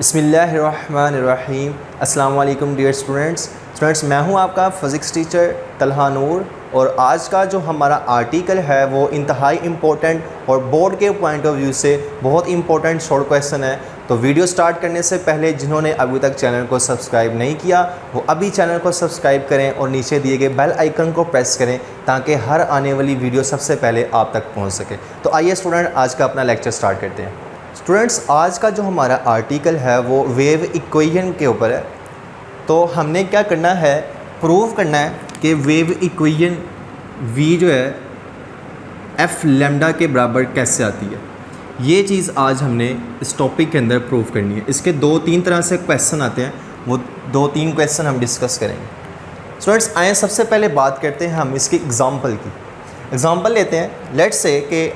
बिस्मिल्लाहिर्रहमानिर्रहीम। अस्सलाम वालेकुम डियर स्टूडेंट्स, मैं हूं आपका फ़िज़िक्स टीचर तलहा नूर और आज का जो हमारा आर्टिकल है वो इंतहाई इम्पोर्टेंट और बोर्ड के पॉइंट ऑफ व्यू से बहुत इंपॉर्टेंट शॉर्ट क्वेश्चन है। तो वीडियो स्टार्ट करने से पहले जिन्होंने अभी तक चैनल को सब्सक्राइब नहीं किया वो अभी चैनल को सब्सक्राइब करें और नीचे दिए गए बेल आइकन को प्रेस करें ताकि हर आने वाली वीडियो सबसे पहले आप तक पहुँच सके। तो आइए स्टूडेंट, आज का अपना लेक्चर स्टार्ट करते हैं। स्टूडेंट्स, आज का जो हमारा आर्टिकल है वो वेव इक्वेशन के ऊपर है। तो हमने क्या करना है, प्रूव करना है कि वेव इक्वेशन v जो है एफ लैम्डा के बराबर कैसे आती है। ये चीज़ आज हमने इस टॉपिक के अंदर प्रूव करनी है। इसके दो तीन तरह से क्वेश्चन आते हैं, वो दो तीन क्वेश्चन हम डिस्कस करेंगे। स्टूडेंट्स आए सबसे पहले बात करते हैं हम इसकी एग्ज़ाम्पल की। एग्ज़ाम्पल लेते हैं, लेट्स से कि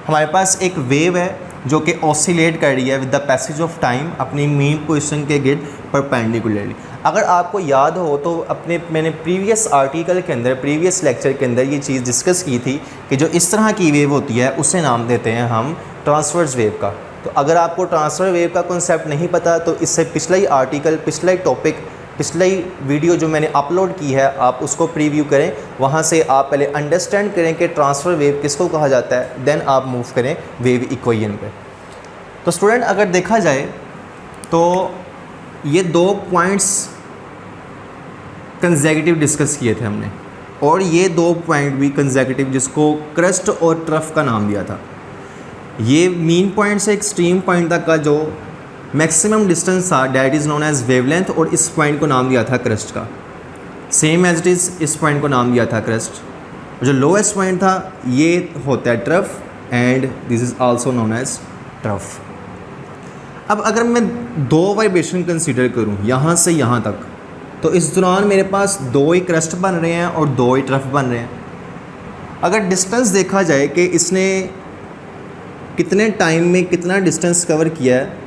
हमारे पास एक वेव है जो कि ऑसिलेट कर रही है with the passage of time अपनी मेन पोजीशन के गिर्द परपेंडिकुलरली। अगर आपको याद हो तो मैंने प्रीवियस आर्टिकल के अंदर, प्रीवियस लेक्चर के अंदर ये चीज़ डिस्कस की थी कि जो इस तरह की वेव होती है उसे नाम देते हैं हम ट्रांसवर्स वेव का। तो अगर आपको ट्रांसफर वेव का कॉन्सेप्ट नहीं पता तो इससे पिछला ही आर्टिकल, पिछला ही टॉपिक, पिछला ही वीडियो जो मैंने अपलोड की है आप उसको प्रीव्यू करें। वहाँ से आप पहले अंडरस्टैंड करें कि ट्रांसफ़र वेव किसको कहा जाता है, देन आप मूव करें वेव इक्वेशन पे। तो स्टूडेंट अगर देखा जाए तो ये दो पॉइंट्स कंसेक्यूटिव डिस्कस किए थे हमने, और ये दो पॉइंट भी कंसेक्यूटिव जिसको क्रस्ट और ट्रफ का नाम दिया था। ये मीन पॉइंट से एक्सट्रीम पॉइंट तक का जो मैक्सिमम डिस्टेंस था that is known as wavelength, और इस पॉइंट को नाम दिया था क्रस्ट का। सेम एज इट इज़ इस पॉइंट को नाम दिया था क्रस्ट। जो लोएस्ट पॉइंट था ये होता है trough, and this is also known as trough. अब अगर मैं दो वाइब्रेशन कंसीडर करूं यहाँ से यहाँ तक, तो इस दौरान मेरे पास दो ही क्रस्ट बन रहे हैं और दो ही ट्रफ बन रहे हैं। अगर डिस्टेंस देखा जाए कि इसने कितने टाइम में कितना डिस्टेंस कवर किया है,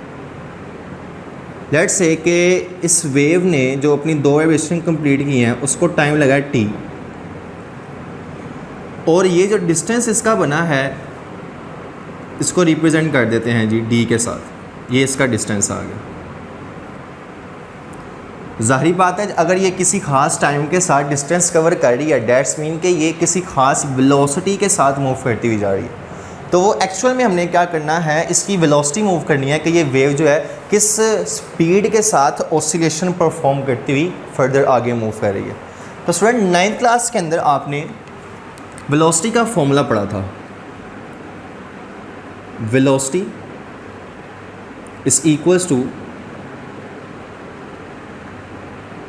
लेट्स से कि इस वेव ने जो अपनी दो वाइब्रेशन कंप्लीट की हैं उसको टाइम लगा t, और ये जो डिस्टेंस इसका बना है इसको रिप्रेजेंट कर देते हैं जी d के साथ। ये इसका डिस्टेंस आ गया। ज़ाहिर बात है अगर ये किसी ख़ास टाइम के साथ डिस्टेंस कवर कर रही है, डैट्स मीन कि ये किसी ख़ास वेलोसिटी के साथ मूव करती हुई जा रही है। तो वो एक्चुअल में हमने क्या करना है, इसकी वेलोसिटी मूव करनी है कि ये वेव जो है किस स्पीड के साथ ऑसिलेशन परफॉर्म करती हुई फर्दर आगे मूव कर रही है। तो स्टूडेंट 9th क्लास के अंदर आपने वेलोसिटी का फॉर्मूला पढ़ा था। Velocity is equals to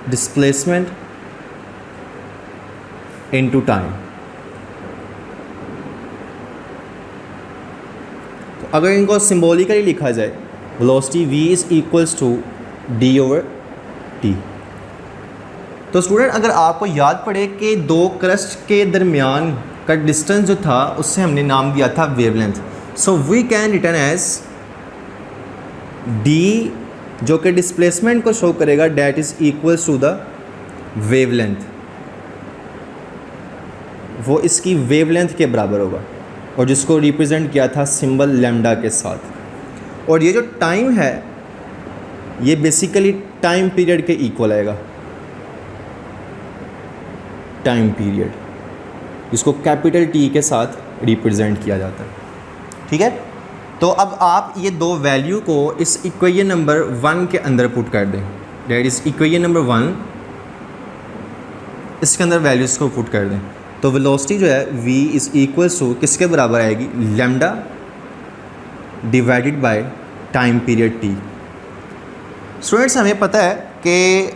displacement into time. तो अगर इनको सिंबॉलिकली लिखा जाए, velocity v is equals to d over t। तो स्टूडेंट अगर आपको याद पड़े कि दो क्रस्ट के दरमियान का डिस्टेंस जो था उससे हमने नाम दिया था wavelength. So we can written as d जो कि डिस्प्लेसमेंट को शो करेगा, that is equals to the wavelength. वो इसकी वेवलेंथ के बराबर होगा और जिसको रिप्रेजेंट किया था सिंबल लैम्डा के साथ। और ये जो टाइम है ये बेसिकली टाइम पीरियड के इक्वल आएगा। टाइम पीरियड इसको कैपिटल T के साथ रिप्रेजेंट किया जाता है। ठीक है, तो अब आप ये दो वैल्यू को इस इक्वेशन नंबर 1 के अंदर पुट कर दें, डेट इज़ इक्वेशन नंबर 1, इसके अंदर वैल्यूज़ को पुट कर दें। तो वेलोसिटी जो है v इज़ इक्वल्स टू किसके बराबर आएगी, lambda divided by time period t। Students हमें पता है कि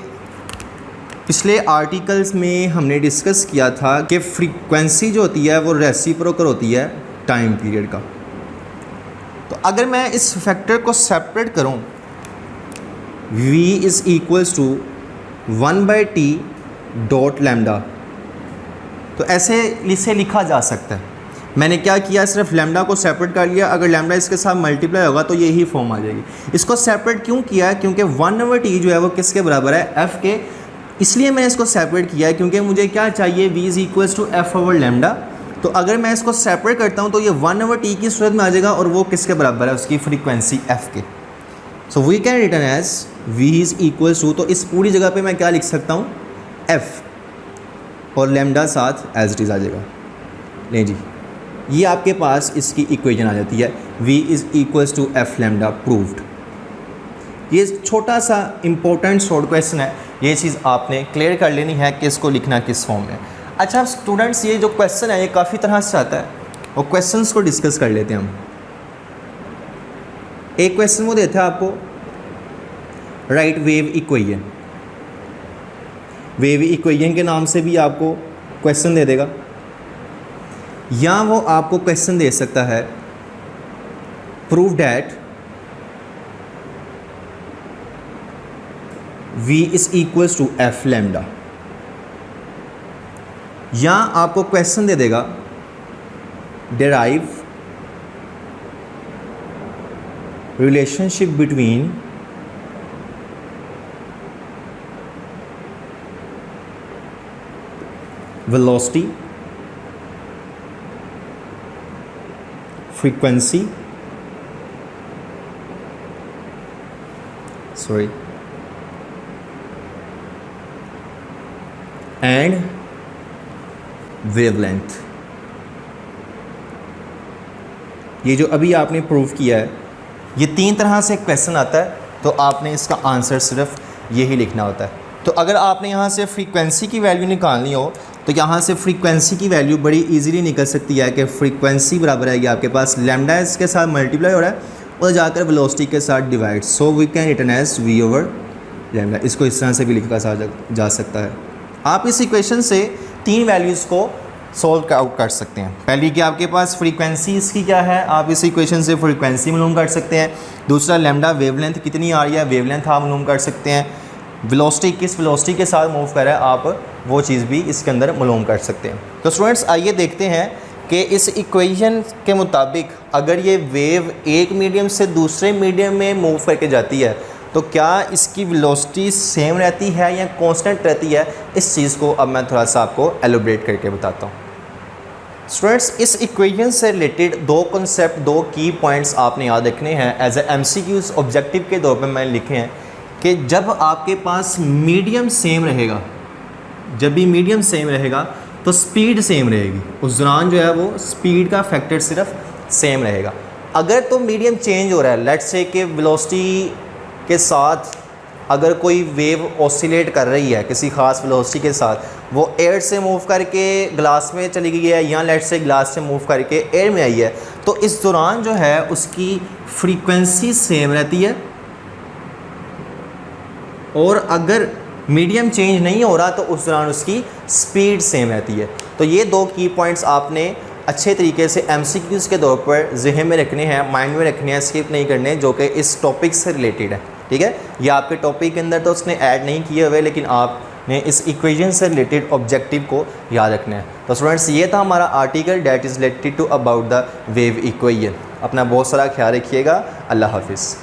पिछले आर्टिकल्स में हमने डिस्कस किया था कि फ्रीक्वेंसी जो होती है वो रेसिप्रोकल होती है टाइम पीरियड का। तो अगर मैं इस फैक्टर को सेपरेट करूं, v is equals to 1/t dot lambda, तो ऐसे इसे लिखा जा सकता है। मैंने क्या किया, सिर्फ लैम्डा को सेपरेट कर लिया। अगर लैम्डा इसके साथ मल्टीप्लाई होगा तो यही फॉर्म आ जाएगी। इसको सेपरेट क्यों किया, क्योंकि 1/t जो है वो किसके बराबर है, f के। इसलिए मैंने इसको सेपरेट किया है क्योंकि मुझे क्या चाहिए, v is equals to f over lambda. तो अगर मैं इसको सेपरेट करता हूँ तो ये 1/t की सूरत में आ जाएगा और वो किसके बराबर है, उसकी फ्रीक्वेंसी f के। So we can written as v is equals to, तो इस पूरी जगह पे मैं क्या लिख सकता हूँ, f और लैम्डा साथ एज इट इज़ आ जाएगा। नहीं जी, ये आपके पास इसकी इक्वेशन आ जाती है, v is equals to f lambda proved. ये छोटा सा इंपॉर्टेंट शॉर्ट क्वेश्चन है, ये चीज़ आपने क्लियर कर लेनी है कि इसको लिखना किस फॉर्म में। अच्छा स्टूडेंट्स, ये जो क्वेश्चन है ये काफ़ी तरह से आता है और क्वेश्चंस को डिस्कस कर लेते हैं हम। एक क्वेश्चन वो देता है आपको, right wave equation. Wave equation के नाम से भी आपको क्वेश्चन दे देगा, या वो आपको क्वेश्चन दे सकता है prove that v is equals to f lambda, या आपको क्वेश्चन दे देगा derive relationship between velocity, frequency, and wavelength। ये जो अभी आपने प्रूव किया है, ये 3 तरह से क्वेश्चन आता है, तो आपने इसका आंसर सिर्फ यही लिखना होता है। तो अगर आपने यहाँ से फ्रीक्वेंसी की वैल्यू निकालनी हो तो यहाँ से फ्रीक्वेंसी की वैल्यू बड़ी इजीली निकल सकती है कि फ्रीक्वेंसी बराबर आएगी आपके पास लैम्डा इसके साथ मल्टीप्लाई हो रहा है और जाकर वेलोसिटी के साथ divide, so we can written as v over lambda. इसको इस तरह से भी लिखा जा सकता है। आप इस इक्वेशन से 3 वैल्यूज़ को सॉल्व आउट कर सकते हैं। पहली कि आपके पास फ्रीक्वेंसी इसकी क्या है, आप इस इक्वेशन से फ्रीक्वेंसी मालूम कर सकते हैं। दूसरा लैम्डा वेवलेंथ कितनी आ रही है, वेवलेंथ आप मालूम कर सकते हैं। वेलोसिटी किस वेलोसिटी के साथ मूव कर रहा है, आप वो चीज़ भी इसके अंदर मालूम कर सकते हैं। तो स्टूडेंट्स आइए देखते हैं कि इस इक्वेशन के मुताबिक अगर ये वेव एक मीडियम से दूसरे मीडियम में मूव करके जाती है तो क्या इसकी वेलोसिटी सेम रहती है या कांस्टेंट रहती है। इस चीज़ को अब मैं थोड़ा सा आपको एलोब्रेट करके बताता हूँ। स्टूडेंट्स इस इक्वेशन से रिलेटेड 2 कॉन्सेप्ट, 2 की पॉइंट्स आपने याद रखने हैं एज ए MCQs ऑब्जेक्टिव के तौर पे मैंने लिखे हैं कि जब आपके पास मीडियम सेम रहेगा, जब भी मीडियम सेम रहेगा तो स्पीड सेम रहेगी, उस दौरान जो है वो स्पीड का फैक्टर सिर्फ सेम रहेगा। अगर तो मीडियम चेंज हो रहा है, लेट्स से कि वेलोसिटी के साथ अगर कोई वेव ऑसिलेट कर रही है किसी ख़ास वेलोसिटी के साथ, वो एयर से मूव करके ग्लास में चली गई है या लेट्स से ग्लास से मूव करके एयर में आई है, तो इस दौरान जो है उसकी फ्रीक्वेंसी सेम रहती है। और अगर मीडियम चेंज नहीं हो रहा तो उस दौरान उसकी स्पीड सेम रहती है। तो ये 2 की पॉइंट्स आपने अच्छे तरीके से MCQs के तौर पर जहन में रखने हैं, माइंड में रखने हैं, स्किप नहीं करने, जो कि इस टॉपिक से रिलेटेड है। ठीक है, ये आपके टॉपिक के अंदर तो उसने ऐड नहीं किए हुए, लेकिन आपने इस इक्वेशन से रिलेटेड ऑब्जेक्टिव को याद रखना है। तो स्टूडेंट्स ये था हमारा article that is related to about the wave equation. अपना बहुत सारा ख्याल रखिएगा। अल्लाह हाफिज़।